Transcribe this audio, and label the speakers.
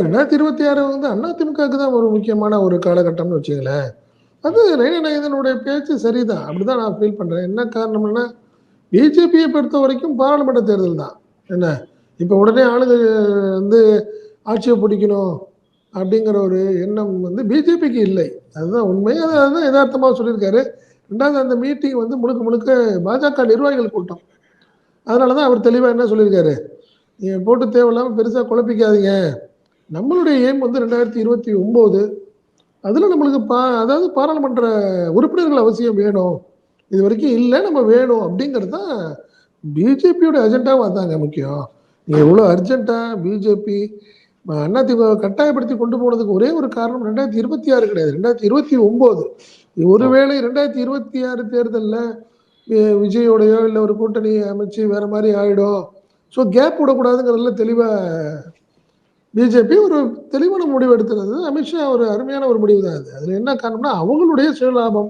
Speaker 1: 2026 வந்து அதிமுகவுக்கு தான் ஒரு முக்கியமான ஒரு காலகட்டம்னு வச்சுக்கங்களேன். அது நயனாதனுடைய பேச்சு சரிதான். அப்படிதான் நான் ஃபீல் பண்றேன். என்ன காரணம்னா, பிஜேபிய பொறுத்தவரைக்கும் பாராளுமன்ற தேர்தல் தான். என்ன? இப்ப உடனே ஆளுங்க வந்து ஆட்சிய பிடிக்கணும் அப்படிங்கிற ஒரு எண்ணம் வந்து பிஜேபிக்கு இல்லை. அதுதான் உண்மை. அதுதான் எதார்த்தமா சொல்லியிருக்காரு. 2வது அந்த மீட்டிங் வந்து முழுக்க முழுக்க பாஜக நிர்வாகிகள் கூட்டம். அதனால தான் அவர் தெளிவா என்ன சொல்லியிருக்காரு, "நீங்க போட்டு தேவையில்லாம பெருசா குழப்பிக்காதீங்க. நம்மளுடைய எய்ம் வந்து 2029 அதுல நம்மளுக்கு அதாவது பாராளுமன்ற உறுப்பினர்கள் அவசியம் வேணும். இதுவரைக்கும் இல்ல, நம்ம வேணும் அப்படிங்கிறது தான் பிஜேபியோட அஜெண்டாவும் அதாங்க முக்கியம். நீங்க இவ்வளோ அர்ஜென்ட்டா பிஜேபி அதிமுக கட்டாயப்படுத்தி கொண்டு போனதுக்கு ஒரே ஒரு காரணம் 2026 கிடையாது. 2029
Speaker 2: ஓ!
Speaker 1: ஒருவேளை 2026 தேர்தல்ல விஜயோடையோ இல்ல ஒரு கூட்டணி அமைச்சு வேற மாரி ஆயிடும். ஸோ கேப் விடக்கூடாதுங்கிறதுல தெளிவா பிஜேபி ஒரு தெளிவான முடிவு எடுத்திருந்தது. அமித்ஷா ஒரு அருமையான ஒரு முடிவு தான் அது. அதுல என்ன காரணம்னா, அவங்களுடைய சுயலாபம்.